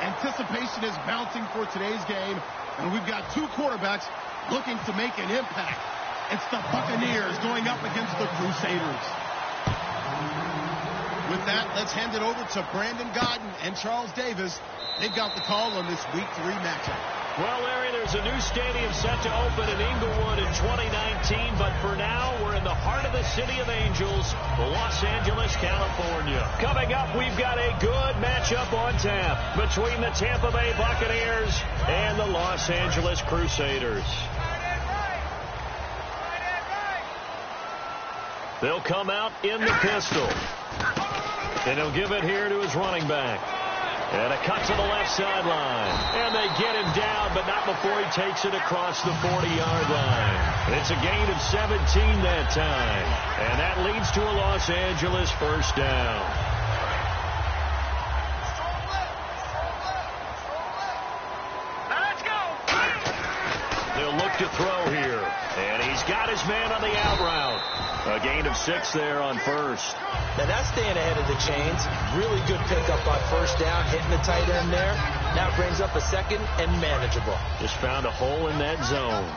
Anticipation is bouncing for today's game, and we've got two quarterbacks looking to make an impact. It's the Buccaneers going up against the Crusaders. With that, let's hand it over to Brandon Godden and Charles Davis. They've got the call on this Week 3 matchup. Well, Larry, there's a new stadium set to open in Inglewood in 2019, but for now, we're in the heart of the City of Angels, Los Angeles, California. Coming up, we've got a good matchup on tap between the Tampa Bay Buccaneers and the Los Angeles Crusaders. They'll come out in the pistol, and he'll give it here to his running back. And a cut to the left sideline. And they get him down, but not before he takes it across the 40-yard line. It's a gain of 17 that time. And that leads to a Los Angeles first down. They'll look to throw here. And he's got his man on the out route. A gain of 6 there on first. Now that's staying ahead of the chains. Really good pickup on first down, hitting the tight end there. Now brings up a second and manageable. Just found a hole in that zone.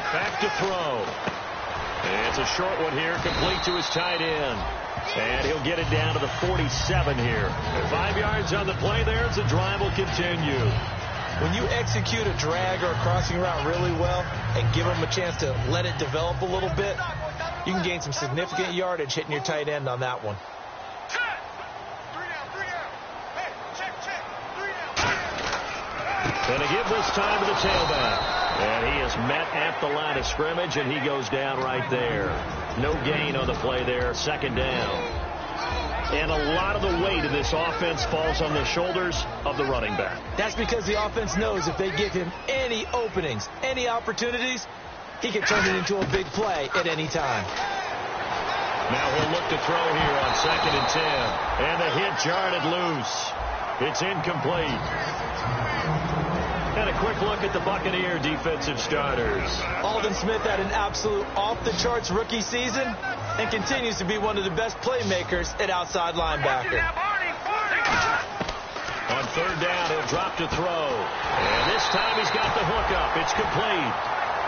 Back to throw. And it's a short one here, complete to his tight end. And he'll get it down to the 47 here. 5 yards on the play there as the drive will continue. When you execute a drag or a crossing route really well and give them a chance to let it develop a little bit, you can gain some significant yardage hitting your tight end on that one. And a give this time to the tailback. And he is met at the line of scrimmage, and he goes down right there. No gain on the play there, second down. And a lot of the weight of this offense falls on the shoulders of the running back. That's because the offense knows if they give him any openings, any opportunities, he can turn it into a big play at any time. Now he'll look to throw here on 2nd and 10. And the hit jarred it loose. It's incomplete. And a quick look at the Buccaneer defensive starters. Aldon Smith had an absolute off-the-charts rookie season and continues to be one of the best playmakers at outside linebacker. On 3rd down, he'll drop to throw. And this time he's got the hook up. It's complete.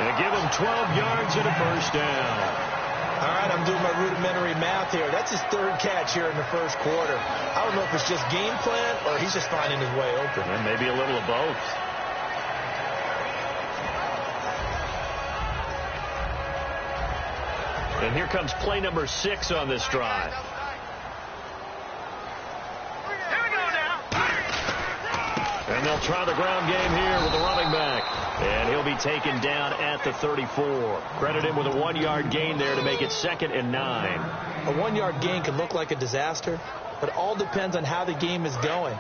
And give him 12 yards and a first down. All right, I'm doing my rudimentary math here. That's his 3rd catch here in the first quarter. I don't know if it's just game plan or he's just finding his way open. And maybe a little of both. And here comes play number 6 on this drive. And they'll try the ground game here with the running back. And he'll be taken down at the 34. Credit him with a 1-yard gain there to make it 2nd and 9. A 1-yard gain can look like a disaster, but it all depends on how the game is going.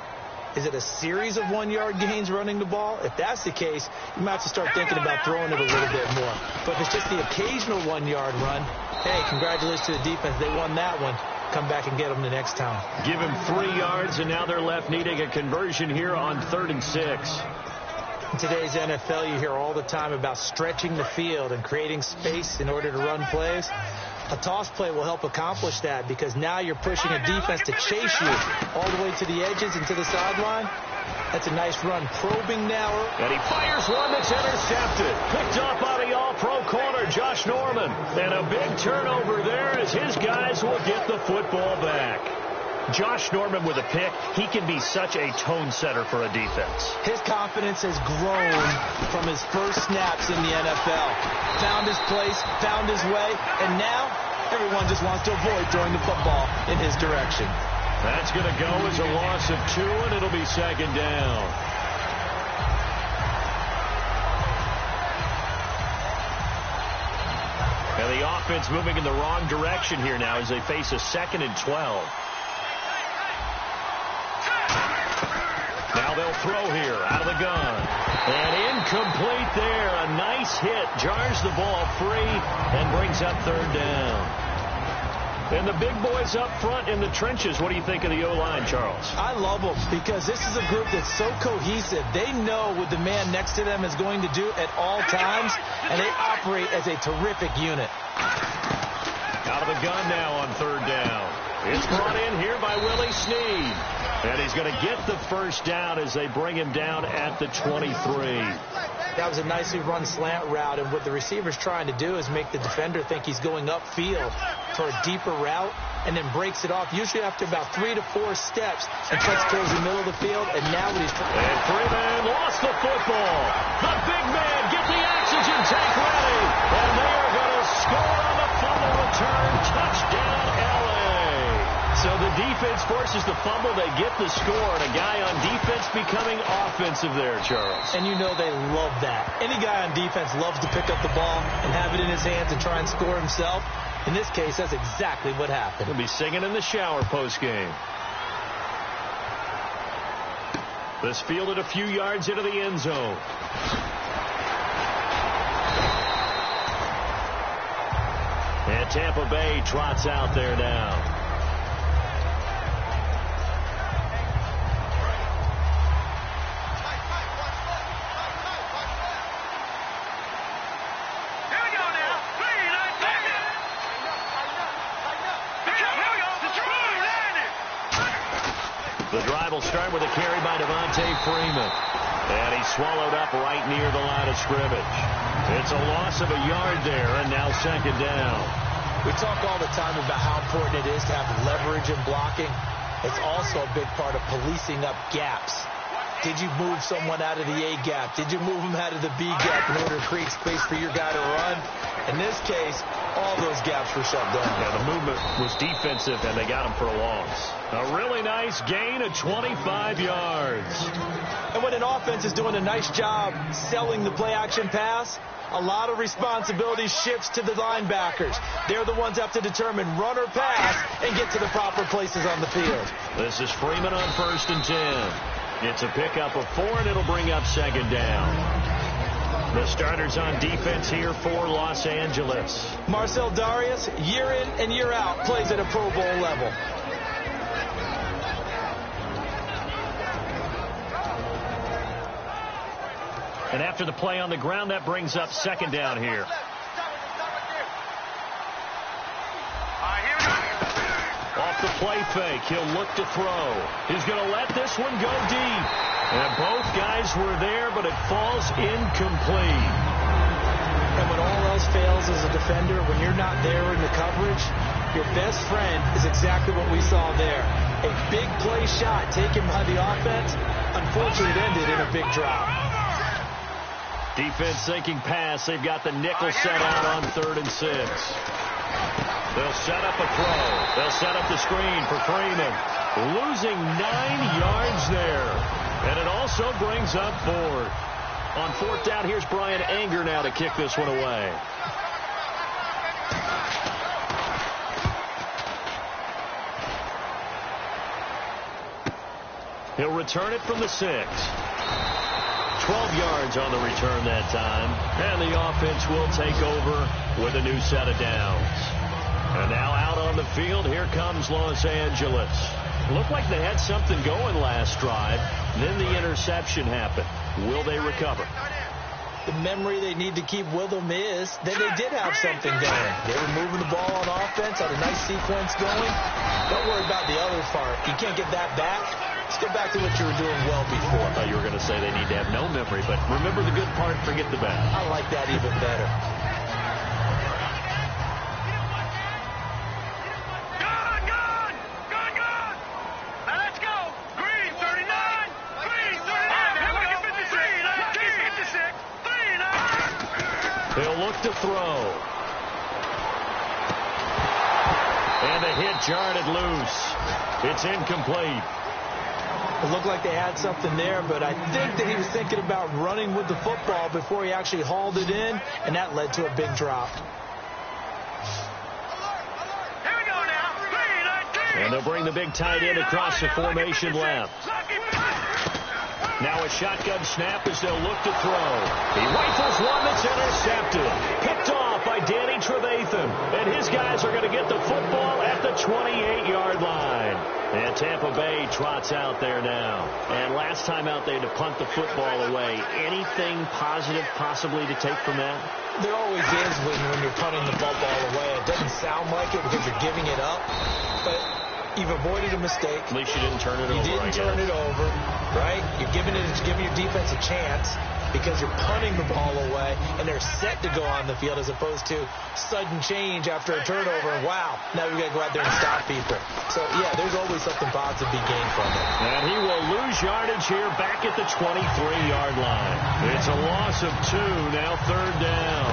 Is it a series of 1-yard gains running the ball? If that's the case, you might have to start thinking about throwing it a little bit more. But if it's just the occasional 1-yard run, hey, congratulations to the defense. They won that one. Come back and get them the next time. Give him 3 yards, and now they're left needing a conversion here on 3rd and 6. In today's NFL, you hear all the time about stretching the field and creating space in order to run plays. A toss play will help accomplish that because now you're pushing a defense to chase you all the way to the edges and to the sideline. That's a nice run. Probing now. And he fires one that's intercepted. Picked up by the all-pro corner, Josh Norman. And a big turnover there as his guys will get the football back. Josh Norman with a pick. He can be such a tone setter for a defense. His confidence has grown from his first snaps in the NFL. Found his place, found his way, and now everyone just wants to avoid throwing the football in his direction. That's going to go as a loss of 2, and it'll be 2nd down. And the offense moving in the wrong direction here now as they face a 2nd and 12. Now they'll throw here out of the gun. And incomplete there. A nice hit. Jars the ball free and brings up 3rd down. And the big boys up front in the trenches. What do you think of the O-line, Charles? I love them because this is a group that's so cohesive. They know what the man next to them is going to do at all times, and they operate as a terrific unit. Out of the gun now on 3rd down. It's It's brought in here by Willie Snead. And he's going to get the first down as they bring him down at the 23. That was a nicely run slant route, and what the receiver's trying to do is make the defender think he's going upfield for a deeper route, and then breaks it off, usually after about 3 to 4 steps, and cuts towards the middle of the field, and now what he's trying... And Freeman lost the football. The big man, get the oxygen tank ready, and they are going to score on the fumble return. Touchdown, L.A. So the defense forces the fumble. They get the score, and a guy on defense becoming offensive there, Charles. And you know they love that. Any guy on defense loves to pick up the ball and have it in his hands and try and score himself. In this case, that's exactly what happened. He'll be singing in the shower post-game. This fielded a few yards into the end zone. And Tampa Bay trots out there now. The drive will start with a carry by Devontae Freeman. And he's swallowed up right near the line of scrimmage. It's a loss of a yard there, and now second down. We talk all the time about how important it is to have leverage in blocking. It's also a big part of policing up gaps. Did you move someone out of the A gap? Did you move him out of the B gap in order to create space for your guy to run? In this case, all those gaps were shut down. Yeah, the movement was defensive, and they got him for a loss. A really nice gain of 25 yards. And when an offense is doing a nice job selling the play-action pass, a lot of responsibility shifts to the linebackers. They're the ones that have to determine run or pass and get to the proper places on the field. This is Freeman on 1st and 10. It's a pickup of 4, and it'll bring up second down. The starters on defense here for Los Angeles. Marcel Darius, year in and year out, plays at a Pro Bowl level. And after the play on the ground, that brings up second down here. Off the play fake, he'll look to throw. He's going to let this one go deep. And both guys were there, but it falls incomplete. And when all else fails as a defender, when you're not there in the coverage, your best friend is exactly what we saw there. A big play shot taken by the offense. Unfortunately, it ended in a big drop. Defense sinking pass. They've got the nickel set out on 3rd and 6. They'll set up a throw. They'll set up the screen for Freeman. Losing 9 yards there. And it also brings up 4th. On 4th down, here's Brian Anger now to kick this one away. He'll return it from the 6. 12 yards on the return that time. And the offense will take over with a new set of downs. And now out on the field, here comes Los Angeles. Looked like they had something going last drive. Then the interception happened. Will they recover? The memory they need to keep with them is that they did have something going. They were moving the ball on offense, had a nice sequence going. Don't worry about the other part. You can't get that back. Let's get back to what you were doing well before. I thought you were going to say they need to have no memory, but remember the good part, forget the bad. I like that even better. They'll look to throw. And the hit jarred it loose. It's incomplete. It looked like they had something there, but I think that he was thinking about running with the football before he actually hauled it in, and that led to a big drop. And they'll bring the big tight end across the formation left. Now a shotgun snap as they'll look to throw. He rifles one that's intercepted. Picked off by Danny Trevathan. And his guys are going to get the football at the 28-yard line. And Tampa Bay trots out there now. And last time out they had to punt the football away. Anything positive possibly to take from that? There always is when you're punting the football away. It doesn't sound like it because you're giving it up. But You've avoided a mistake. At least you didn't turn it over. You didn't turn it over, right? You're giving your defense a chance because you're punting the ball away, and they're set to go on the field as opposed to sudden change after a turnover. And wow, now we got to go out there and stop people. So, yeah, there's always something positive to be gained from it. And he will lose yardage here back at the 23-yard line. It's a loss of 2, now 3rd down.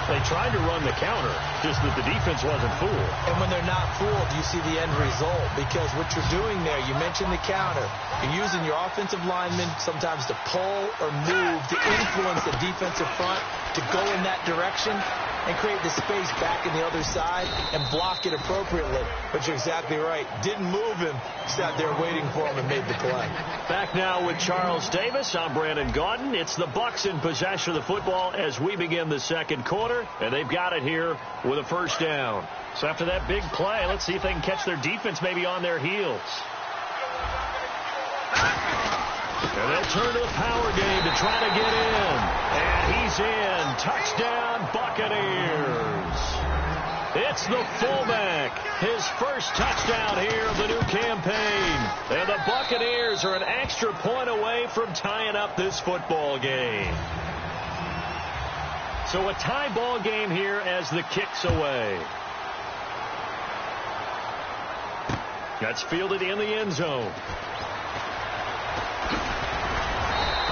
They tried to run the counter, just that the defense wasn't fooled. And when they're not fooled, you see the end result, because what you're doing there, you mentioned the counter. You're using your offensive linemen sometimes to pull or move to influence the defensive front to go in that direction and create the space back in the other side and block it appropriately. But you're exactly right. Didn't move him. Sat there waiting for him and made the play. Back now with Charles Davis. I'm Brandon Gaudin. It's the Bucs in possession of the football as we begin the second quarter. And they've got it here with a 1st down. So after that big play, let's see if they can catch their defense maybe on their heels. And they'll turn to the power game to try to get in. And he's in. Touchdown, Buccaneers. It's the fullback. His first touchdown here of the new campaign. And the Buccaneers are an extra point away from tying up this football game. So a tie ball game here as the kick's away. That's fielded in the end zone.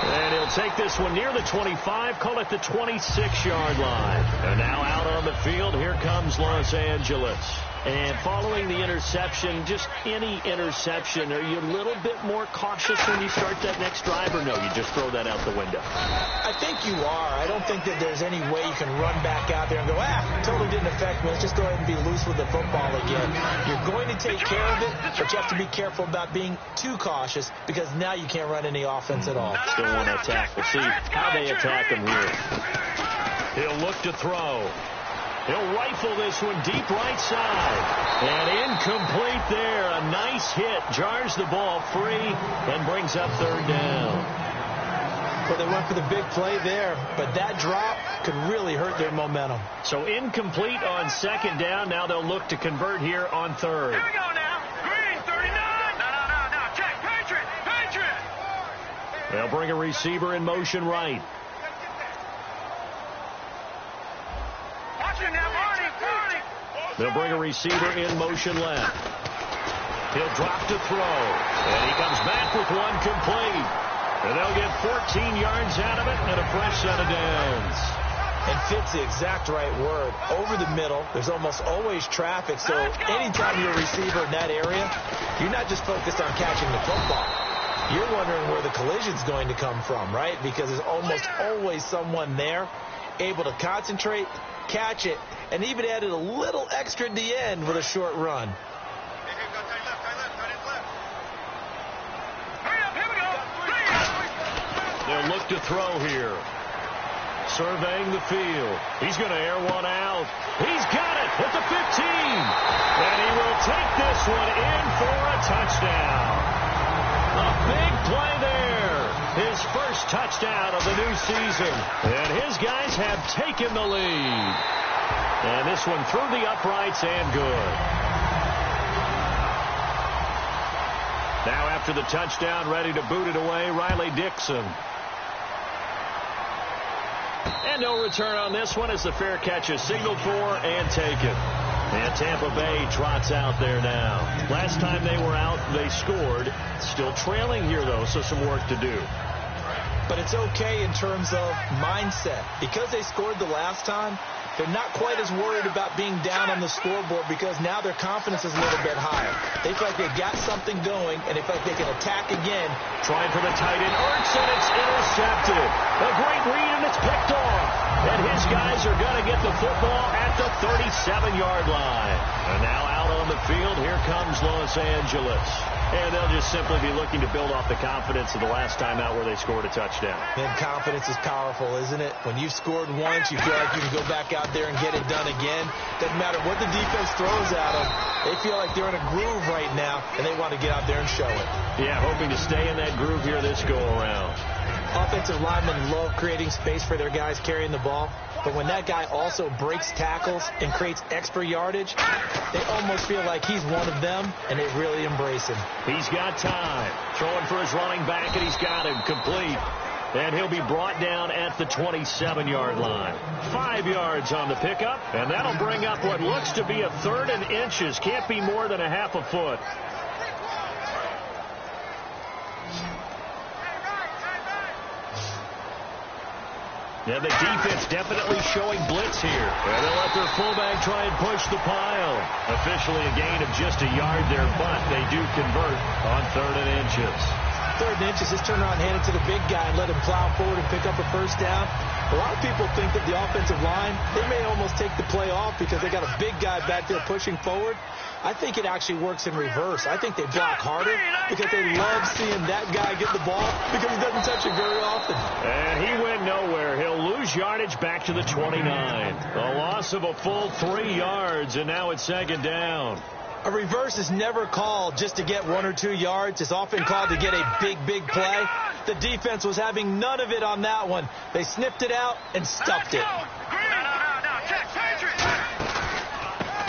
And he'll take this one near the 25, call it the 26-yard line. And now out on the field, here comes Los Angeles. And following the interception, just any interception, are you a little bit more cautious when you start that next drive, or no, you just throw that out the window? I think you are. I don't think that there's any way you can run back out there and go, totally didn't affect me. Let's just go ahead and be loose with the football again. You're going to take care of it, but you have to be careful about being too cautious because now you can't run any offense at all. Still want to attack. We'll see how they attack him here. He'll look to throw. He'll rifle this one deep right side. And incomplete there. A nice hit. Jars the ball free and brings up 3rd down. Well, they went for the big play there, but that drop could really hurt their momentum. So incomplete on 2nd down. Now they'll look to convert here on 3rd. Here we go now. Green, 39. No. Check. Patriot. They'll bring a receiver in motion right. They'll bring a receiver in motion left. He'll drop to throw. And he comes back with one complete. And they'll get 14 yards out of it and a fresh set of downs. And fit's the exact right word. Over the middle, there's almost always traffic. So anytime you're a receiver in that area, you're not just focused on catching the football. You're wondering where the collision's going to come from, right? Because there's almost always someone there able to concentrate, catch it, and even added a little extra at the end with a short run. They'll look to throw here. Surveying the field. He's going to air one out. He's got it at the 15. And he will take this one in for a touchdown. A big play there. His first touchdown of the new season. And his guys have taken the lead. And this one through the uprights and good. Now after the touchdown, ready to boot it away, Riley Dixon. And no return on this one as the fair catch is signaled for and taken. And Tampa Bay trots out there now. Last time they were out, they scored. Still trailing here, though, so some work to do. But it's okay in terms of mindset. Because they scored the last time, they're not quite as worried about being down on the scoreboard because now their confidence is a little bit higher. They feel like they've got something going, and they feel like they can attack again. Trying for the tight end. Ertz, and it's intercepted. A great read, and it's picked off. And his guys are going to get the football at the 37-yard line. And now out on the field, here comes Los Angeles. And they'll just simply be looking to build off the confidence of the last time out where they scored a touchdown. And confidence is powerful, isn't it? When you've scored once, you feel like you can go back out there and get it done again. Doesn't matter what the defense throws at them. They feel like they're in a groove right now, and they want to get out there and show it. Yeah, hoping to stay in that groove here this go-around. Offensive linemen love creating space for their guys carrying the ball. But when that guy also breaks tackles and creates extra yardage, they almost feel like he's one of them, and they really embrace him. He's got time. Throwing for his running back, and he's got him complete. And he'll be brought down at the 27-yard line. 5 yards on the pickup, and that'll bring up what looks to be a 3rd and inches. Can't be more than a half a foot. And the defense definitely showing blitz here. And they'll let their fullback try and push the pile. Officially a gain of just a yard there, but they do convert on 3rd and inches. 3rd and inches, just turn around, hand it to the big guy, and let him plow forward and pick up a first down. A lot of people think that the offensive line, they may almost take the play off because they got a big guy back there pushing forward. I think it actually works in reverse. I think they block harder because they love seeing that guy get the ball because he doesn't touch it very often. And he went nowhere. He'll lose yardage back to the 29. A loss of a full 3 yards, and now it's 2nd down. A reverse is never called just to get 1 or 2 yards. It's often called to get a big, big play. The defense was having none of it on that one. They sniffed it out and stuffed it.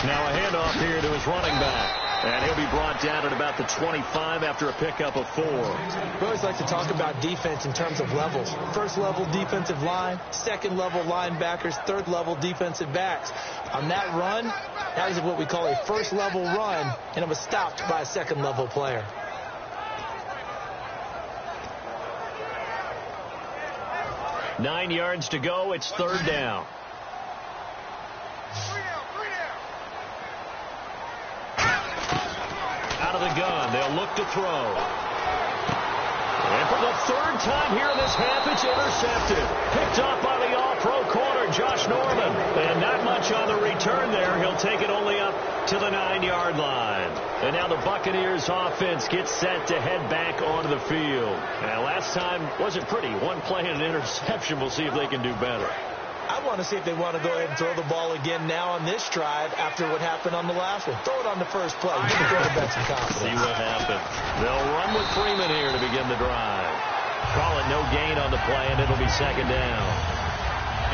Now a handoff here to his running back. And he'll be brought down at about the 25 after a pickup of 4. We always like to talk about defense in terms of levels. 1st level defensive line, 2nd level linebackers, 3rd level defensive backs. On that run, that is what we call a 1st level run, and it was stopped by a 2nd level player. Nine yards to go. It's 3rd down. Out of the gun, they'll look to throw. And for the 3rd time here in this half, it's intercepted. Picked off by the all-pro corner, Josh Norman. And not much on the return there. He'll take it only up to the 9-yard line. And now the Buccaneers offense gets set to head back onto the field. And last time wasn't pretty. One play and an interception. We'll see if they can do better. I want to see if they want to go ahead and throw the ball again now on this drive after what happened on the last one. Throw it on the first play. Give the quarterback some confidence. See what happens. They'll run with Freeman here to begin the drive. Call it no gain on the play, and it'll be 2nd down.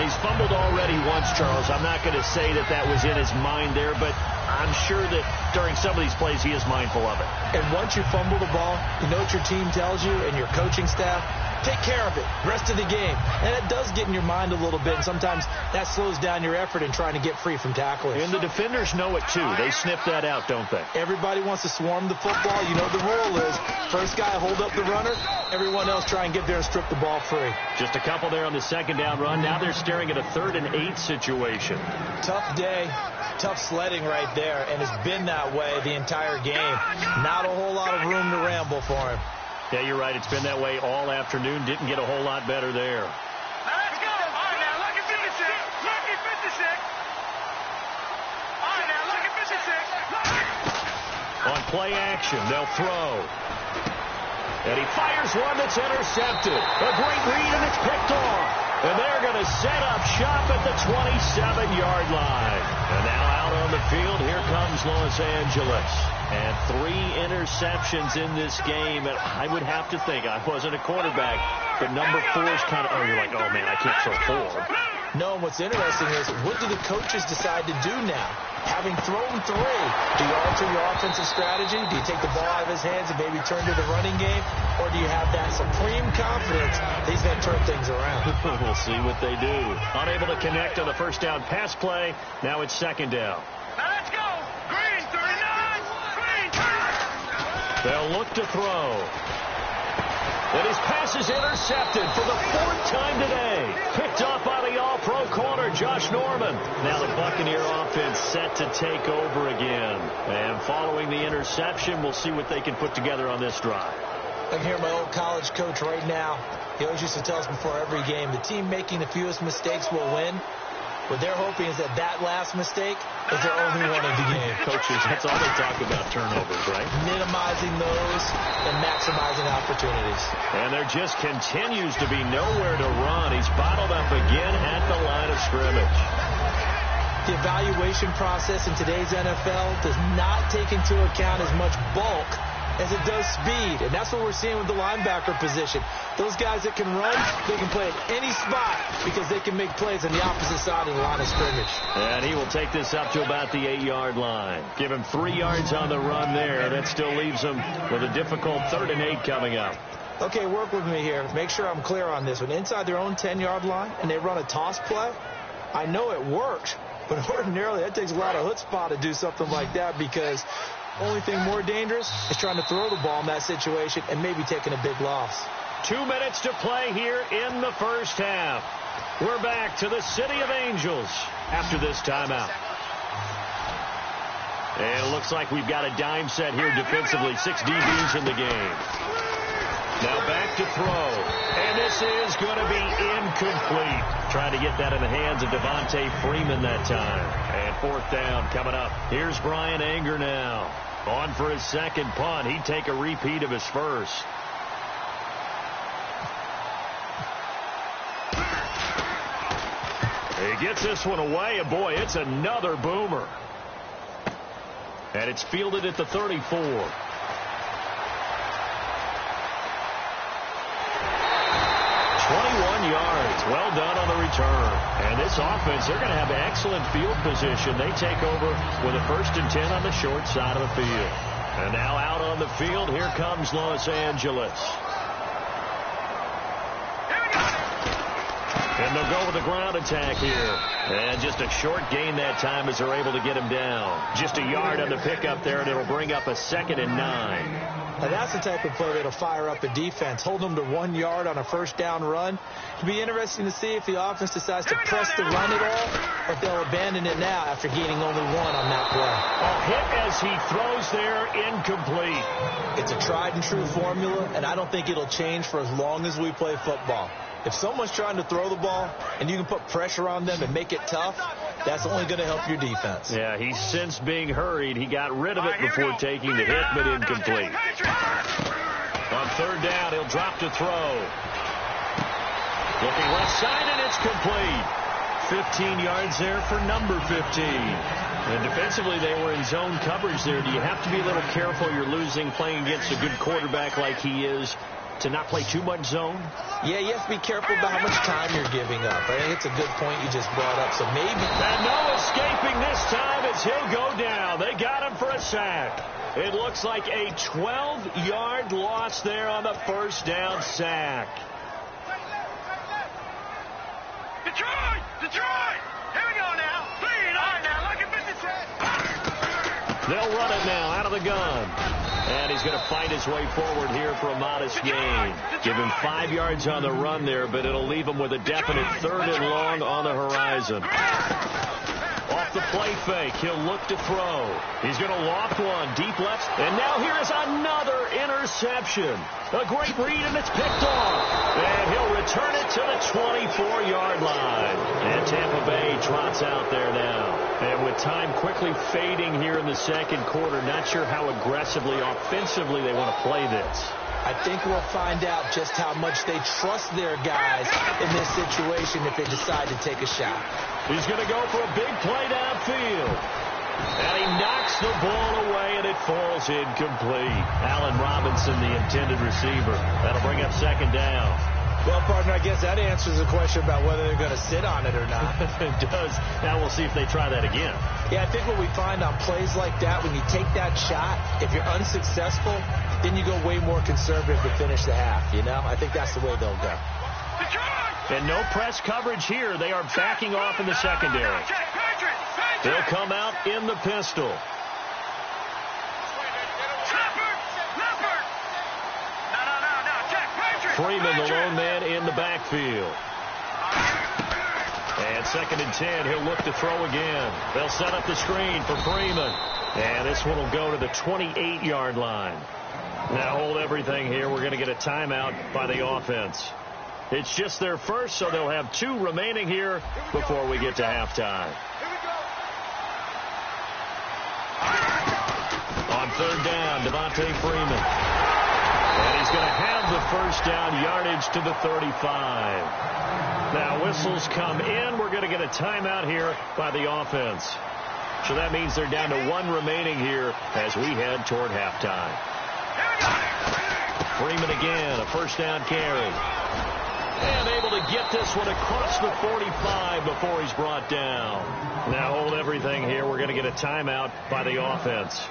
He's fumbled already once, Charles. I'm not going to say that that was in his mind there, but I'm sure that during some of these plays he is mindful of it. And once you fumble the ball, you know what your team tells you and your coaching staff? Take care of it. Rest of the game. And it does get in your mind a little bit, and sometimes that slows down your effort in trying to get free from tacklers. And the defenders know it, too. They sniff that out, don't they? Everybody wants to swarm the football. You know the rule is first guy hold up the runner, everyone else try and get there and strip the ball free. Just a couple there on the 2nd down run. Now they're staring at a 3rd and 8 situation. Tough day. Tough sledding right there, and it's been that way the entire game. Not a whole lot of room to ramble for him. Yeah, you're right. It's been that way all afternoon. Didn't get a whole lot better there. Now let's go. All right, now look at 56. Look at 56. All right, now look at 56. On play action, they'll throw. And he fires one that's intercepted. A great read, and it's picked off. And they're going to set up shop at the 27-yard line. And now out on the field, here comes Los Angeles. And 3 interceptions in this game. And I would have to think, I wasn't a quarterback, but number 4 is kind of, you're like, oh, man, I can't throw 4. No, and what's interesting is, what do the coaches decide to do now? Having thrown 3, do you alter your offensive strategy? Do you take the ball out of his hands and maybe turn to the running game? Or do you have that supreme confidence that he's going to turn things around? We'll see what they do. Unable to connect on the first down pass play. Now it's 2nd down. Now let's go. Green, 39. Green, They'll look to throw. And his pass is intercepted for the 4th time today. Picked off by the all-pro corner, Josh Norman. Now the Buccaneer offense set to take over again. And following the interception, we'll see what they can put together on this drive. I can hear my old college coach right now. He always used to tell us before every game, the team making the fewest mistakes will win. What they're hoping is that that last mistake is their only one of the game. Coaches, that's all they talk about, turnovers, right? Minimizing those and maximizing opportunities. And there just continues to be nowhere to run. He's bottled up again at the line of scrimmage. The evaluation process in today's NFL does not take into account as much bulk as it does speed, and that's what we're seeing with the linebacker position. Those guys that can run, they can play at any spot because they can make plays on the opposite side of the line of scrimmage. And he will take this up to about the 8-yard line. Give him 3 yards on the run there. That still leaves him with a difficult 3rd and 8 coming up. Okay, work with me here. Make sure I'm clear on this. When inside their own 10-yard line and they run a toss play, I know it works, but ordinarily that takes a lot of chutzpah to do something like that because the only thing more dangerous is trying to throw the ball in that situation and maybe taking a big loss. 2 minutes to play here in the first half. We're back to the City of Angels after this timeout. And it looks like we've got a dime set here defensively. 6 DBs in the game. Now back to throw. And this is going to be incomplete. Trying to get that in the hands of Devontae Freeman that time. And 4th down coming up. Here's Brian Anger now. On for his second punt. He'd take a repeat of his first. He gets this one away, and boy, it's another boomer. And it's fielded at the 34. 21 yards. Well done on the return. And this offense, they're going to have excellent field position. They take over with a 1st and 10 on the short side of the field. And now out on the field, here comes Los Angeles. And they'll go with the ground attack here. And just a short gain that time as they're able to get him down. Just a yard on the pickup there, and it'll bring up a 2nd and 9. Now that's the type of play that'll fire up a defense. Hold them to 1 yard on a 1st down run. It'll be interesting to see if the offense decides to press the run at all, or if they'll abandon it now after gaining only 1 on that play. A hit as he throws there, incomplete. It's a tried and true formula, and I don't think it'll change for as long as we play football. If someone's trying to throw the ball and you can put pressure on them and make it tough, that's only going to help your defense. Yeah, he's since being hurried. He got rid of it before taking the hit, but incomplete. On 3rd down, he'll drop to throw. Looking left side, and it's complete. 15 yards there for number 15. And defensively, they were in zone coverage there. Do you have to be a little careful? You're losing playing against a good quarterback like he is, to not play too much zone? Yeah, you have to be careful about how much time you're giving up. I think it's a good point you just brought up. So maybe. And no escaping this time as he'll go down. They got him for a sack. It looks like a 12-yard loss there on the 1st down sack. Detroit! Detroit! Here we go now. Lead on now. Look at 56. They'll run it now out of the gun. And he's going to fight his way forward here for a modest gain. Give him 5 yards on the run there, but it'll leave him with a definite 3rd and long on the horizon. Off the play fake, he'll look to throw. He's going to loft one, deep left. And now here is another interception. A great read, and it's picked off. And he'll return it to the 24-yard line. And Tampa Bay trots out there now. And with time quickly fading here in the 2nd quarter, not sure how aggressively, offensively they want to play this. I think we'll find out just how much they trust their guys in this situation if they decide to take a shot. He's going to go for a big play downfield. And he knocks the ball away, and it falls incomplete. Allen Robinson, the intended receiver. That'll bring up 2nd down. Well, partner, I guess that answers the question about whether they're going to sit on it or not. It does. Now we'll see if they try that again. Yeah, I think what we find on plays like that, when you take that shot, if you're unsuccessful, then you go way more conservative to finish the half, you know? I think that's the way they'll go. And no press coverage here. They are backing off in the secondary. They'll come out in the pistol. Freeman, the lone man in the backfield. And 2nd and 10, he'll look to throw again. They'll set up the screen for Freeman. And this one will go to the 28-yard line. Now hold everything here. We're going to get a timeout by the offense. It's just their first, so they'll have 2 remaining here before we get to halftime. On 3rd down, Devontae Freeman. And he's going to have the 1st down, yardage to the 35. Now whistles come in. We're going to get a timeout here by the offense. So that means they're down to 1 remaining here as we head toward halftime. Freeman again, a first down carry. And able to get this one across the 45 before he's brought down. Now hold everything here. We're going to get a timeout by the offense.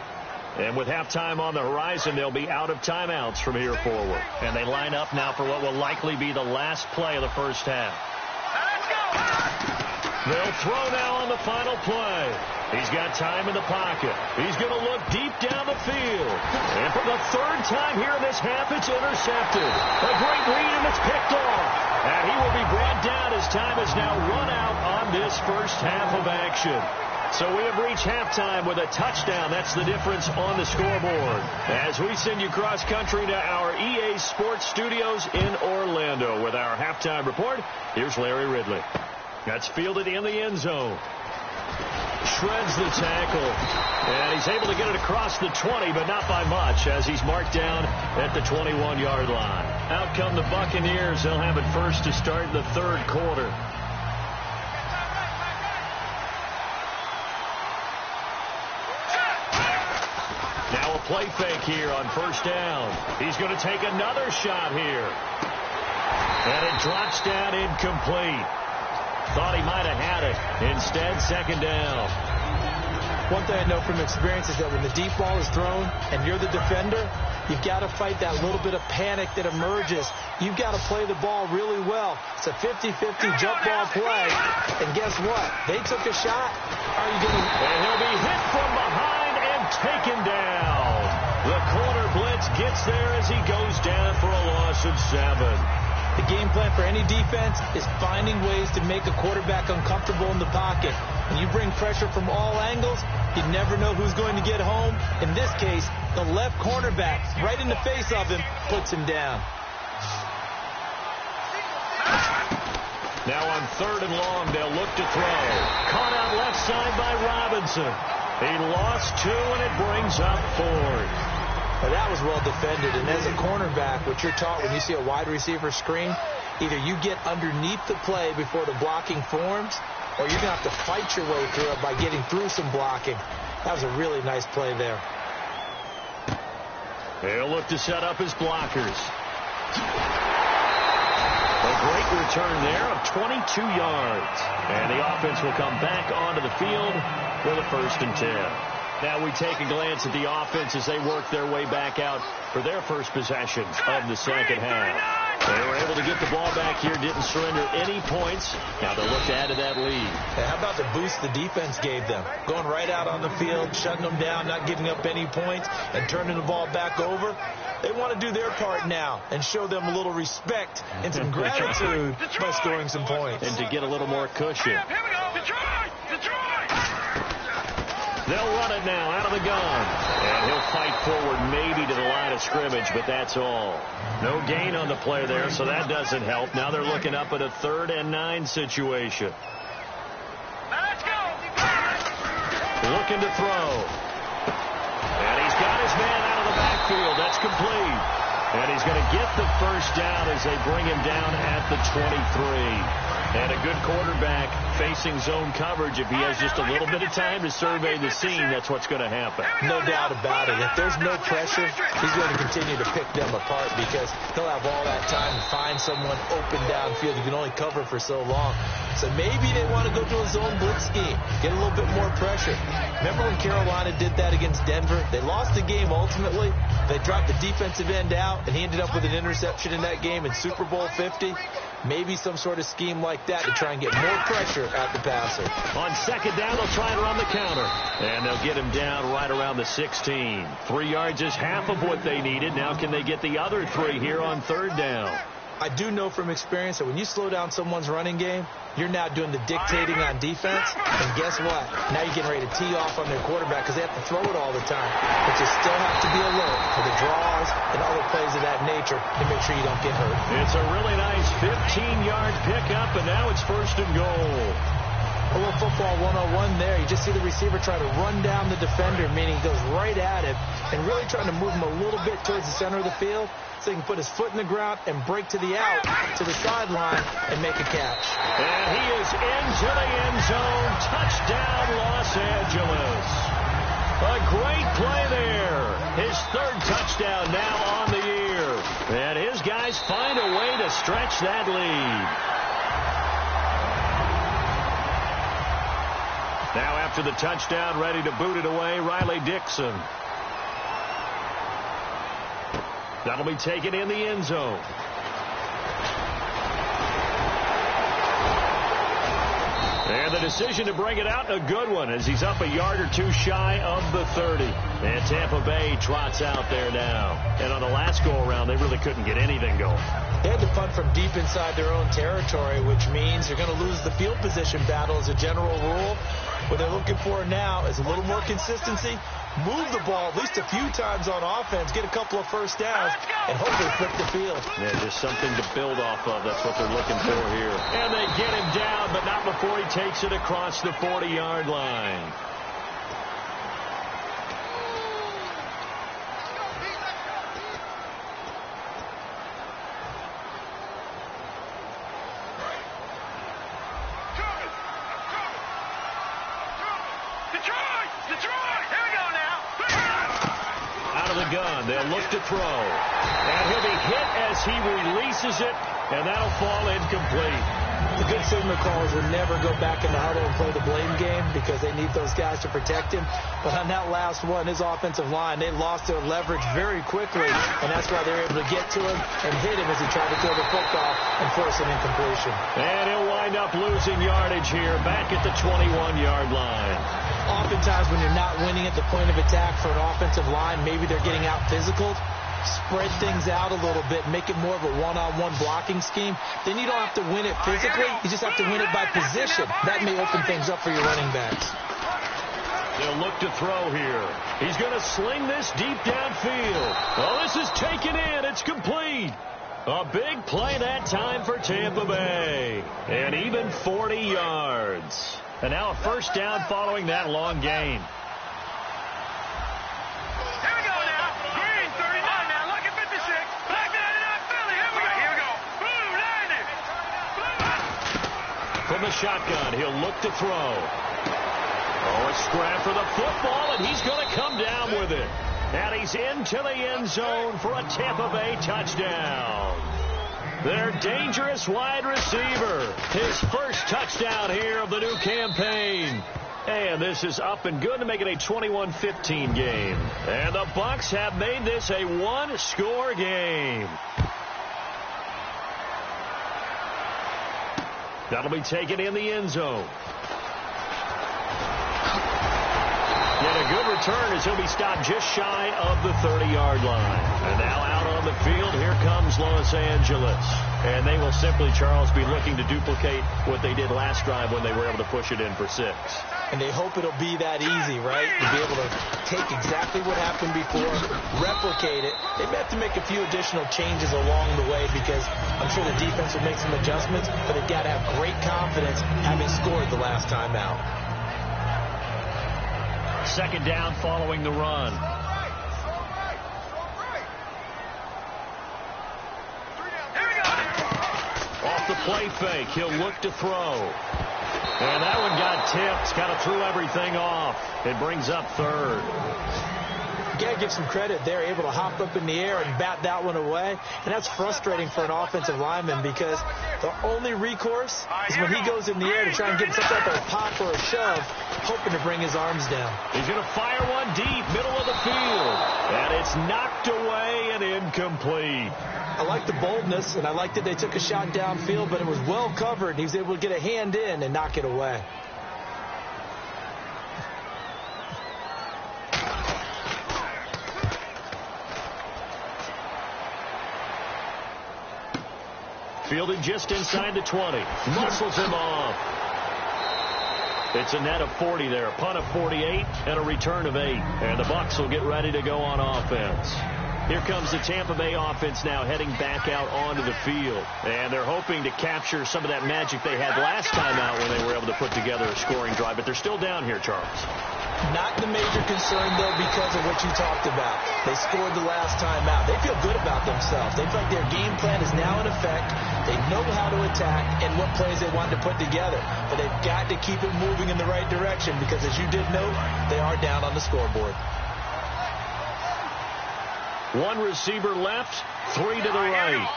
And with halftime on the horizon, they'll be out of timeouts from here forward. And they line up now for what will likely be the last play of the first half. They'll throw now on the final play. He's got time in the pocket. He's going to look deep down the field. And for the third time here in this half, it's intercepted. A great read, and it's picked off. And he will be brought down as time is now run out on this first half of action. So we have reached halftime with a touchdown. That's the difference on the scoreboard. As we send you cross-country to our EA Sports Studios in Orlando with our halftime report, here's Larry Ridley. That's fielded in the end zone. Shreds the tackle. And he's able to get it across the 20, but not by much, as he's marked down at the 21-yard line. Out come the Buccaneers. They'll have it first to start the third quarter. Now a play fake here on first down. He's going to take another shot here. And it drops down incomplete. Thought he might have had it. Instead, second down. One thing I know from experience is that when the deep ball is thrown and you're the defender, you've got to fight that little bit of panic that emerges. You've got to play the ball really well. It's a 50-50 jump ball play. And guess what? They took a shot. Are you going to... And he'll be hit from behind and taken down. The corner blitz gets there as he goes down for a loss of 7. The game plan for any defense is finding ways to make a quarterback uncomfortable in the pocket. When you bring pressure from all angles, you never know who's going to get home. In this case, the left cornerback, right in the face of him, puts him down. Now on third and long, they'll look to throw. Caught out left side by Robinson. He lost 2, and it brings up 4. Well, that was well defended, and as a cornerback, what you're taught when you see a wide receiver screen, either you get underneath the play before the blocking forms, or you're going to have to fight your way through it by getting through some blocking. That was a really nice play there. They'll look to set up his blockers. A great return there of 22 yards. And the offense will come back onto the field for the 1st and 10. Now we take a glance at the offense as they work their way back out for their first possession of the second half. They were able to get the ball back here, didn't surrender any points. Now they'll look to add to that lead. How about the boost the defense gave them? Going right out on the field, shutting them down, not giving up any points, and turning the ball back over. They want to do their part now and show them a little respect and some gratitude by scoring some points. And to get a little more cushion. Here we go. Detroit! They'll run it now out of the gun. And he'll fight forward maybe to the line of scrimmage, but that's all. No gain on the play there, so that doesn't help. Now they're looking up at a 3rd and 9 situation. Let's go. Looking to throw. And he's got his man out of the backfield. That's complete. And he's going to get the first down as they bring him down at the 23. And a good quarterback facing zone coverage. If he has just a little bit of time to survey the scene, that's what's going to happen. No doubt about it. If there's no pressure, he's going to continue to pick them apart because he'll have all that time to find someone open downfield. You can only cover for so long. So maybe they want to go to a zone blitz scheme, get a little bit more pressure. Remember when Carolina did that against Denver? They lost the game ultimately. They dropped the defensive end out, and he ended up with an interception in that game in Super Bowl 50. Maybe some sort of scheme like that to try and get more pressure at the passer. On second down, they'll try and run the counter. And they'll get him down right around the 16. 3 yards is half of what they needed. Now can they get the other 3 here on third down? I do know from experience that when you slow down someone's running game, you're now doing the dictating on defense. And guess what? Now you're getting ready to tee off on their quarterback because they have to throw it all the time. But you still have to be alert for the draws and other plays of that nature to make sure you don't get hurt. It's a really nice 15-yard pickup, and now it's 1st and goal. A little football 101 there. You just see the receiver try to run down the defender, meaning he goes right at him and really trying to move him a little bit towards the center of the field so he can put his foot in the ground and break to the out, to the sideline, and make a catch. And he is into the end zone. Touchdown, Los Angeles. A great play there. His 3rd touchdown now on the year. And his guys find a way to stretch that lead. Now after the touchdown, ready to boot it away, Riley Dixon. That'll be taken in the end zone. And the decision to bring it out, a good one, as he's up a yard or two shy of the 30. And Tampa Bay trots out there now. And on the last go-around, they really couldn't get anything going. They had to punt from deep inside their own territory, which means they're going to lose the field position battle as a general rule. What they're looking for now is a little more consistency, move the ball at least a few times on offense, get a couple of first downs, and hopefully flip the field. Yeah, just something to build off of. That's what they're looking for here. And they get him down, but not before he takes it across the 40-yard line. They'll look to throw. And he'll be hit as he releases it, and that'll fall incomplete. The good signal callers will never go back in the huddle and play the blame game because they need those guys to protect him. But on that last one, his offensive line, they lost their leverage very quickly, and that's why they were able to get to him and hit him as he tried to throw the football and force an incompletion. And he'll wind up losing yardage here back at the 21-yard line. Oftentimes when you're not winning at the point of attack for an offensive line, maybe they're getting out physical, spread things out a little bit, make it more of a one-on-one blocking scheme. Then you don't have to win it physically. You just have to win it by position. That may open things up for your running backs. They'll look to throw here. He's going to sling this deep downfield. Oh, this is taken in. It's complete. A big play that time for Tampa Bay. And even 40 yards. And now a first down following that long gain. Here we go now. Green, 39 now. Lucky 56. Black 99, Philly. Here we go. Blue 90. From the shotgun, he'll look to throw. Oh, a scrap for the football, and he's going to come down with it. And he's into the end zone for a Tampa Bay touchdown. Their dangerous wide receiver. His first touchdown here of the new campaign. And this is up and good to make it a 21-15 game. And the Bucs have made this a one-score game. That'll be taken in the end zone. Yet a good return as he'll be stopped just shy of the 30-yard line. And now out on the field, here comes Los Angeles. And they will simply, Charles, be looking to duplicate what they did last drive when they were able to push it in for 6. And they hope it'll be that easy, right? To be able to take exactly what happened before, replicate it. They may have to make a few additional changes along the way because I'm sure the defense will make some adjustments, but they've got to have great confidence having scored the last time out. Second down following the run. Off the play fake, he'll look to throw. And that one got tipped, kind of threw everything off. It brings up third. You got to give some credit. They're able to hop up in the air and bat that one away. And that's frustrating for an offensive lineman because the only recourse is when he goes in the air to try and get some type of pop or a shove, hoping to bring his arms down. He's going to fire one deep, middle of the field. And it's knocked away and incomplete. I like the boldness, and I like that they took a shot downfield, but it was well covered. He was able to get a hand in and knock it away. Fielded just inside the 20. Muscles him off. It's a net of 40 there. A punt of 48 and a return of 8. And the Bucs will get ready to go on offense. Here comes the Tampa Bay offense now heading back out onto the field. And they're hoping to capture some of that magic they had last time out when they were able to put together a scoring drive. But they're still down here, Charles. Not the major concern, though, because of what you talked about. They scored the last time out. They feel good about themselves. They feel like their game plan is now in effect. They know how to attack and what plays they want to put together. But they've got to keep it moving in the right direction because, as you did note, they are down on the scoreboard. One receiver left Three to the right.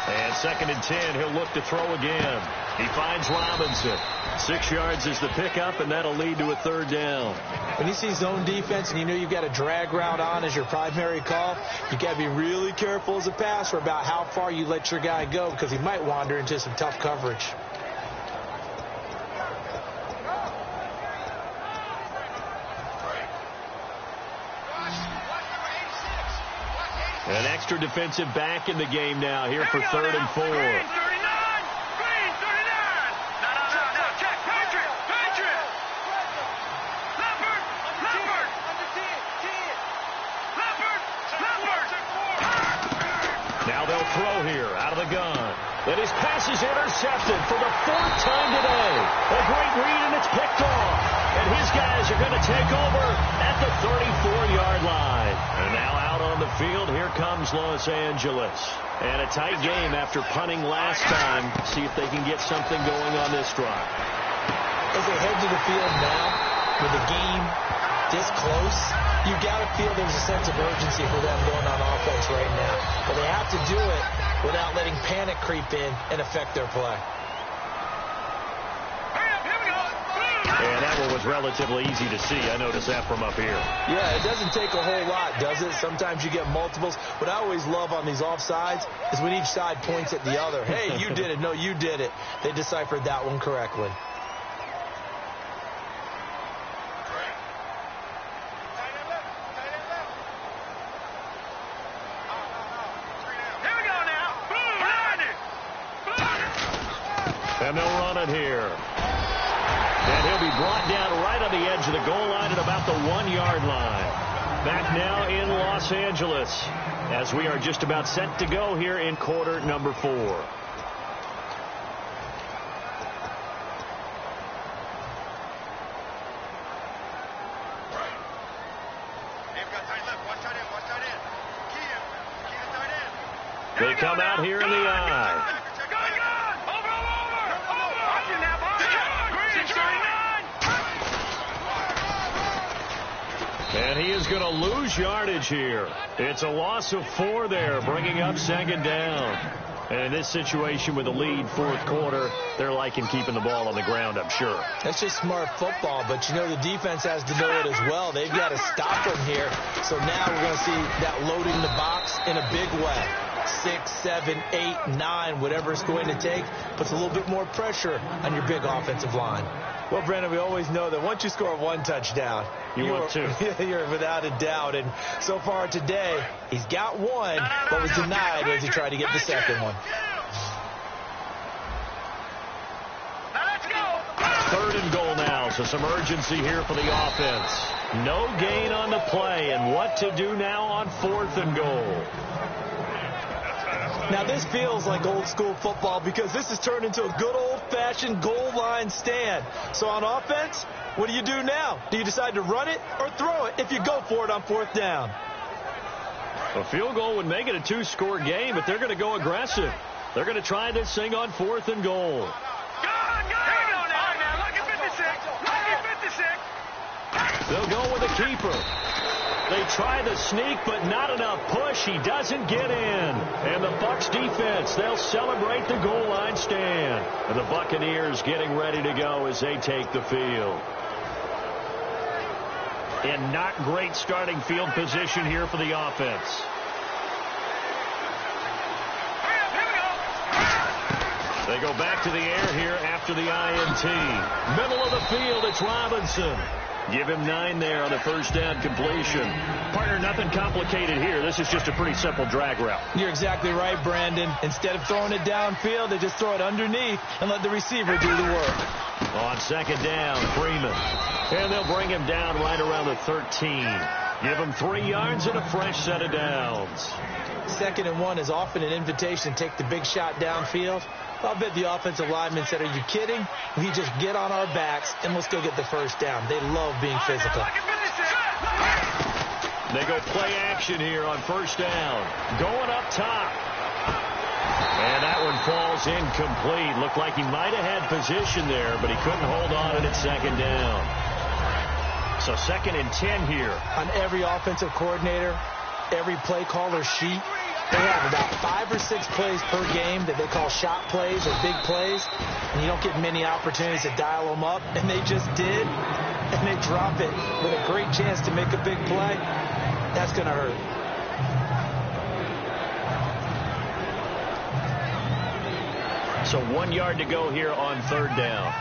And 2nd and 10, he'll look to throw again. He finds Robinson. 6 yards is the pickup, and that'll lead to a 3rd down. When you see zone defense and you know you've got a drag route on as your primary call, you got to be really careful as a passer about how far you let your guy go because he might wander into some tough coverage. An extra defensive back in the game now here for 3rd and 4. Now they'll throw here out of the gun. And his pass is intercepted for the 4th time today. A great read, and it's picked off. And his guys are going to take over at the 34-yard line. And now out on the field, here comes Los Angeles. And a tight game after punting last time. See if they can get something going on this drive. As they head to the field now, with the game this close, you got to feel there's a sense of urgency for them going on offense right now. But they have to do it without letting panic creep in and affect their play. And that one was relatively easy to see. I noticed that from up here. Yeah, it doesn't take a whole lot, does it? Sometimes you get multiples. What I always love on these offsides is when each side points at the other. Hey, you did it. No, you did it. They deciphered that one correctly. And they'll run it here. And he'll be brought down right on the edge of the goal line at about the 1-yard line. Back now in Los Angeles as we are just about set to go here in quarter number 4. They come out here in the eye. And he is going to lose yardage here. It's a loss of 4 there, bringing up 2nd down. And in this situation with the lead 4th quarter, they're liking keeping the ball on the ground, I'm sure. That's just smart football, but you know the defense has to know it as well. They've got to stop them here. So now we're going to see that loading the box in a big way. 6, 7, 8, 9, whatever it's going to take, puts a little bit more pressure on your big offensive line. Well, Brandon, we always know that once you score 1 touchdown, you're without a doubt. And so far today, he's got 1, but was denied as he tried to get the 2nd one. 3rd and goal now, so some urgency here for the offense. No gain on the play, and what to do now on 4th and goal. Now, this feels like old-school football because this has turned into a good old-fashioned goal line stand. So on offense, what do you do now? Do you decide to run it or throw it if you go for it on 4th down? A field goal would make it a 2-score game, but they're going to go aggressive. They're going to try this thing on 4th and goal. They'll go with a keeper. They try the sneak, but not enough push. He doesn't get in. And the Bucs defense, they'll celebrate the goal line stand. And the Buccaneers getting ready to go as they take the field. In not great starting field position here for the offense. They go back to the air here after the INT. Middle of the field, it's Robinson. Give him 9 there on the 1st down completion. Partner, nothing complicated here. This is just a pretty simple drag route. You're exactly right, Brandon. Instead of throwing it downfield, they just throw it underneath and let the receiver do the work. On 2nd down, Freeman. And they'll bring him down right around the 13. Give him 3 yards and a fresh set of downs. 2nd and 1 is often an invitation to take the big shot downfield. I'll bet the offensive lineman said, are you kidding? We just get on our backs and let's go get the 1st down. They love being physical. They go play action here on 1st down. Going up top. And that one falls incomplete. Looked like he might have had position there, but he couldn't hold on at 2nd down. So 2nd and 10 here. On every offensive coordinator, every play caller sheet, they have about 5 or 6 plays per game that they call shot plays or big plays, and you don't get many opportunities to dial them up, and they just did, and they drop it with a great chance to make a big play. That's going to hurt. So 1 yard to go here on 3rd down.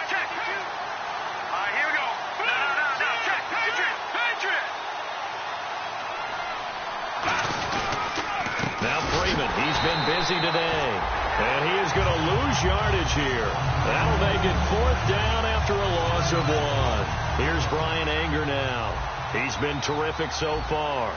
Check. All right, here we go. No, check. Patriot. Now Freeman, he's been busy today. And he is going to lose yardage here. That'll make it 4th down after a loss of 1. Here's Brian Anger now. He's been terrific so far.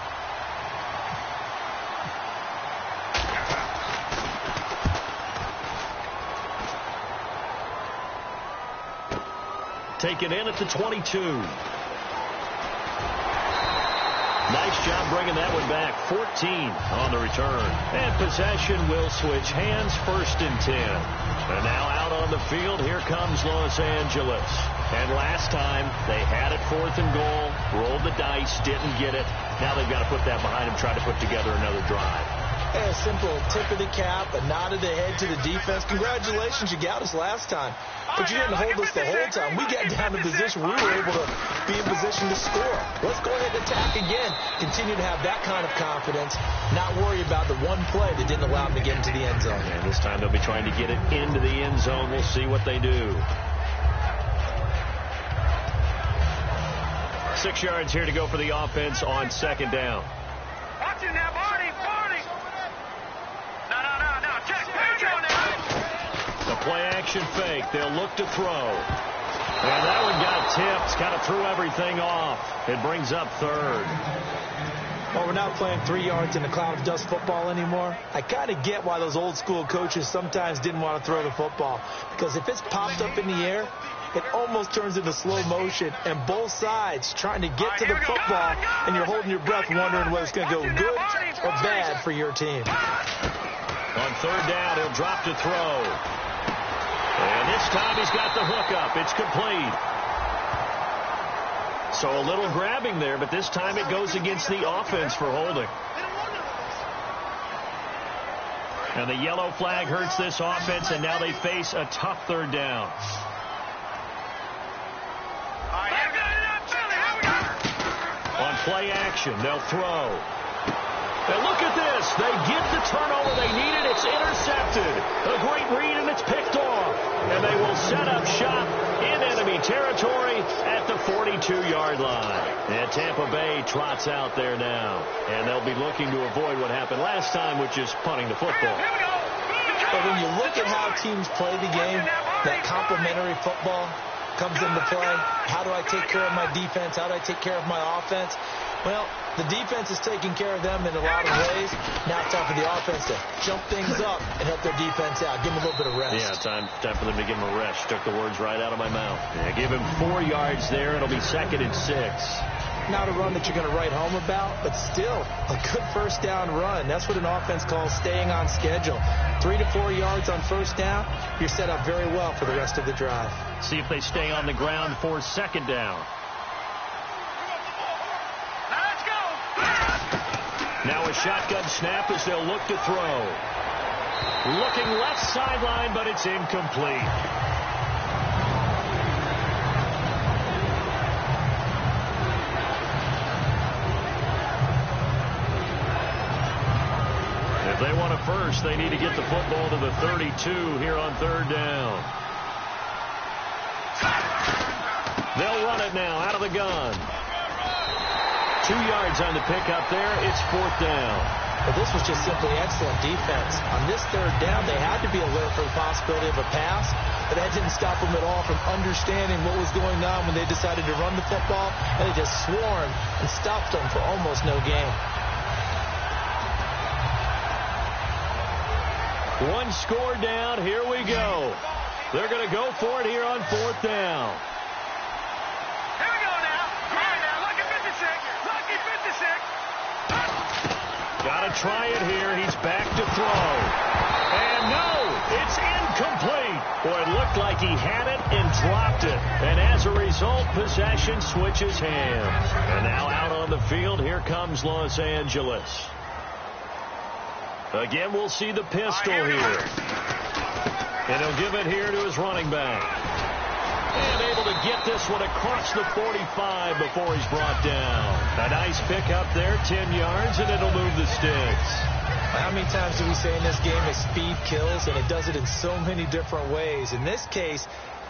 Taken in at the 22. Nice job bringing that one back. 14 on the return. And possession will switch hands. 1st and 10. And now out on the field, here comes Los Angeles. And last time, they had it 4th and goal, rolled the dice, didn't get it. Now they've got to put that behind them, try to put together another drive. A simple tip of the cap, a nod of the head to the defense. Congratulations, you got us last time. But you didn't hold us the whole time. We got down to position. We were able to be in position to score. Let's go ahead and attack again. Continue to have that kind of confidence. Not worry about the one play that didn't allow them to get into the end zone. And this time they'll be trying to get it into the end zone. We'll see what they do. 6 yards here to go for the offense on 2nd down. Watch it now, Barney. No. Check. Patriot now. The play action fake. They'll look to throw. And that one got tipped. Kind of threw everything off. It brings up 3rd. Well, we're not playing 3 yards in a cloud of dust football anymore. I kind of get why those old school coaches sometimes didn't want to throw the football. Because if it's popped up in the air, it almost turns into slow motion. And both sides trying to get to the football, and you're holding your breath wondering whether it's going to go good or bad for your team. On 3rd down, he'll drop to throw. And this time he's got the hookup. It's complete. So a little grabbing there, but this time it goes against the offense for holding. And the yellow flag hurts this offense, and now they face a tough 3rd down. On play action, they'll throw. And look at this. They get the turnover they needed. It's intercepted. A great read, and it's picked off. And they will set up shop in enemy territory at the 42-yard line. And Tampa Bay trots out there now. And they'll be looking to avoid what happened last time, which is punting the football. But when you look at how teams play the game, that complementary football comes into play. How do I take care of my defense? How do I take care of my offense? Well, the defense is taking care of them in a lot of ways. Now it's time for the offense to jump things up and help their defense out. Give them a little bit of rest. Yeah, time for them to give him a rest. Took the words right out of my mouth. Yeah, give him 4 yards there. It'll be 2nd and 6. Not a run that you're going to write home about, but still a good 1st down run. That's what an offense calls staying on schedule. 3 to 4 yards on 1st down, you're set up very well for the rest of the drive. See if they stay on the ground for 2nd down. Now a shotgun snap as they'll look to throw. Looking left sideline, but it's incomplete. If they want a first, they need to get the football to the 32 here on 3rd down. They'll run it now out of the gun. 2 yards on the pickup there. It's 4th down. But this was just simply excellent defense. On this 3rd down, they had to be alert for the possibility of a pass, but that didn't stop them at all from understanding what was going on when they decided to run the football, and they just swarmed and stopped them for almost no gain. 1 score down. Here we go. They're going to go for it here on 4th down. Got to try it here. He's back to throw. And no, it's incomplete. Boy, it looked like he had it and dropped it. And as a result, result, possession switches hands. And now out on the field, here comes Los Angeles. Again, we'll see the pistol here. And he'll give it here to his running back. And able to get this one across the 45 before he's brought down. A nice pickup there, 10 yards, and it'll move the sticks. How many times do we say in this game that speed kills, and it does it in so many different ways? In this case,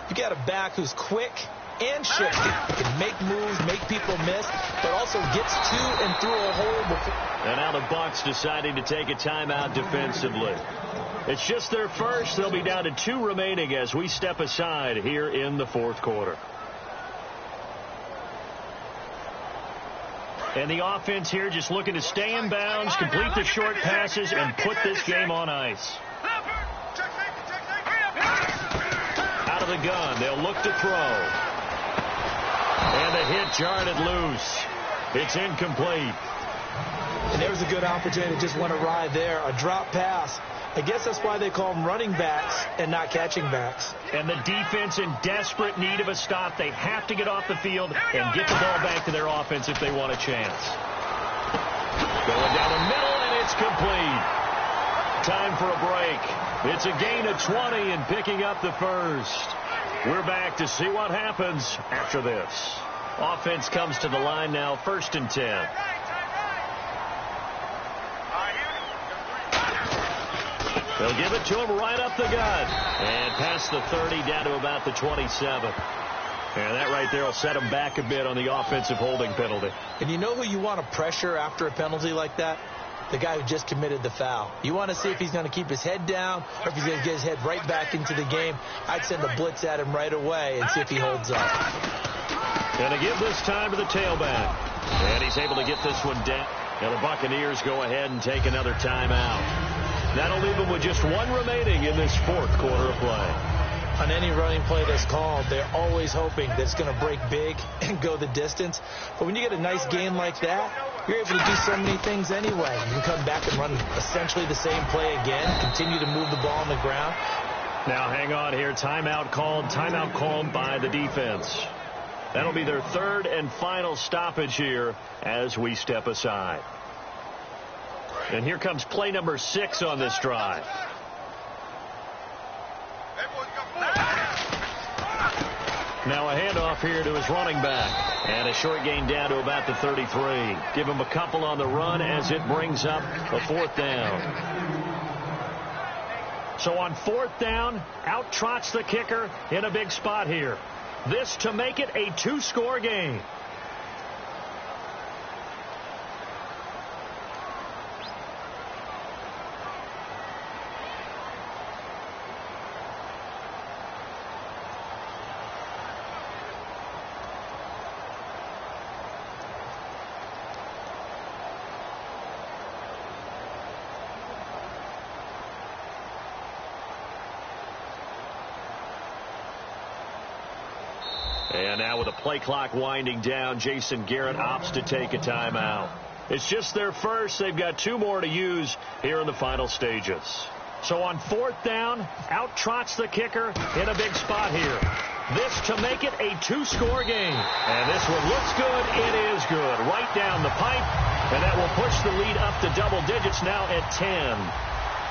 you got a back who's quick and shifty. He can make moves, make people miss, but also gets to and through a hole before. And now the Bucs deciding to take a timeout defensively. It's just their first. They'll be down to 2 remaining as we step aside here in the fourth quarter. And the offense here just looking to stay in bounds, complete the short passes, and put this game on ice. Out of the gun, they'll look to throw. And the hit jarred it loose. It's incomplete. And there was a good opportunity to just went awry there. A drop pass. I guess that's why they call them running backs and not catching backs. And the defense in desperate need of a stop. They have to get off the field and get the ball back to their offense if they want a chance. Going down the middle, and it's complete. Time for a break. It's a gain of 20 and picking up the first. We're back to see what happens after this. Offense comes to the line now, 1st and 10. They'll give it to him right up the gut. And past the 30 down to about the 27. And that right there will set him back a bit on the offensive holding penalty. And you know who you want to pressure after a penalty like that? The guy who just committed the foul. You want to see if he's going to keep his head down or if he's going to get his head right back into the game. I'd send a blitz at him right away and see if he holds up. Going to give this time to the tailback. And he's able to get this one down. Now the Buccaneers go ahead and take another timeout. That'll leave them with just 1 remaining in this fourth quarter of play. On any running play that's called, they're always hoping that it's going to break big and go the distance. But when you get a nice gain like that, you're able to do so many things anyway. You can come back and run essentially the same play again, continue to move the ball on the ground. Now hang on here. Timeout called by the defense. That'll be their 3rd and final stoppage here as we step aside. And here comes play number 6 on this drive. Now a handoff here to his running back. And a short gain down to about the 33. Give him a couple on the run as it brings up a 4th down. So on 4th down, out trots the kicker in a big spot here. This to make it a 2-score game. And now with the play clock winding down, Jason Garrett opts to take a timeout. It's just their first. They've got 2 more to use here in the final stages. So on 4th down, out trots the kicker in a big spot here. This to make it a 2-score game. And this one looks good. It is good. Right down the pipe. And that will push the lead up to double digits now at 10.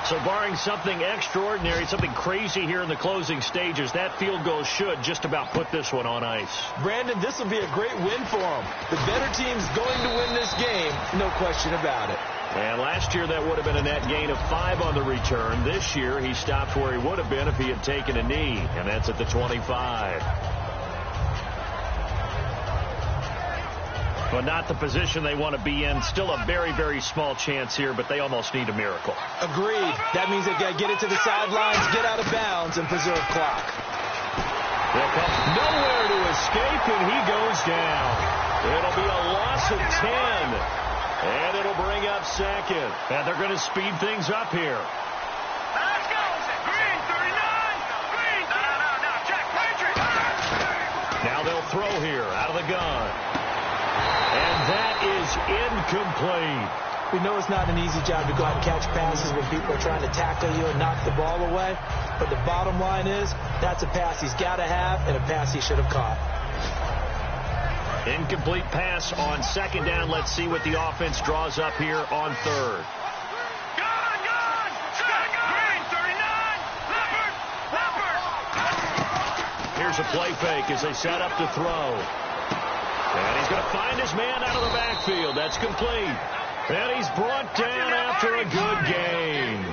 So barring something extraordinary, something crazy here in the closing stages, that field goal should just about put this one on ice. Brandon, this will be a great win for him. The better team's going to win this game, no question about it. And last year that would have been a net gain of 5 on the return. This year he stopped where he would have been if he had taken a knee, and that's at the 25. But not the position they want to be in. Still a very, very small chance here, but they almost need a miracle. Agreed. That means they got to get it to the sidelines, get out of bounds, and preserve clock. Nowhere to escape, and he goes down. It'll be a loss of 10. And it'll bring up 2nd. And they're going to speed things up here. Let's go. Green, 39. Green. No. Check. Patriot. Now they'll throw here out of the gun. And that is incomplete. We know it's not an easy job to go out and catch passes when people are trying to tackle you and knock the ball away. But the bottom line is, that's a pass he's got to have and a pass he should have caught. Incomplete pass on second down. Let's see what the offense draws up here on third. Gone! Green, 39! Leopard! Here's a play fake as they set up to throw. And he's going to find his man out of the backfield. That's complete. And he's brought down after a good gain.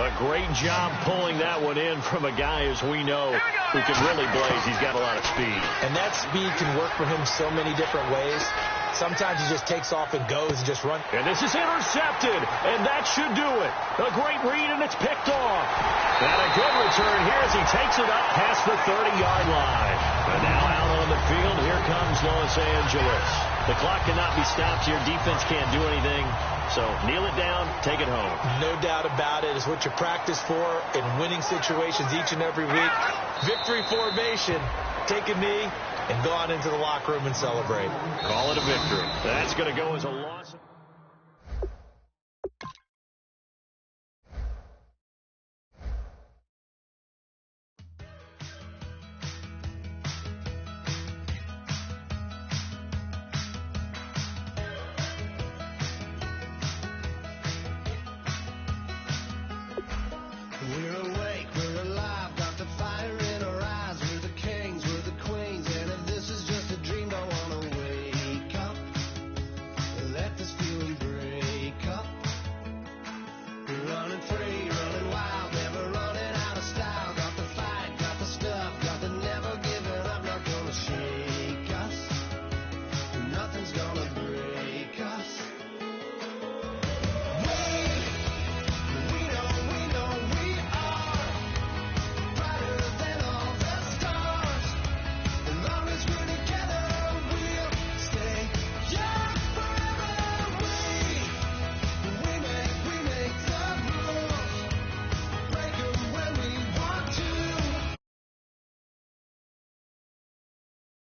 A great job pulling that one in from a guy, as we know, who can really blaze. He's got a lot of speed. And that speed can work for him so many different ways. Sometimes he just takes off and goes and just runs. And this is intercepted, and that should do it. A great read, and it's picked off. And a good return here as he takes it up past the 30-yard line. And now out on the field, here comes Los Angeles. The clock cannot be stopped here. Defense can't do anything. So kneel it down, take it home. No doubt about it. It's what you practice for in winning situations each and every week. Victory formation. Take a knee and go on into the locker room and celebrate. Call it a victory. That's going to go as a loss.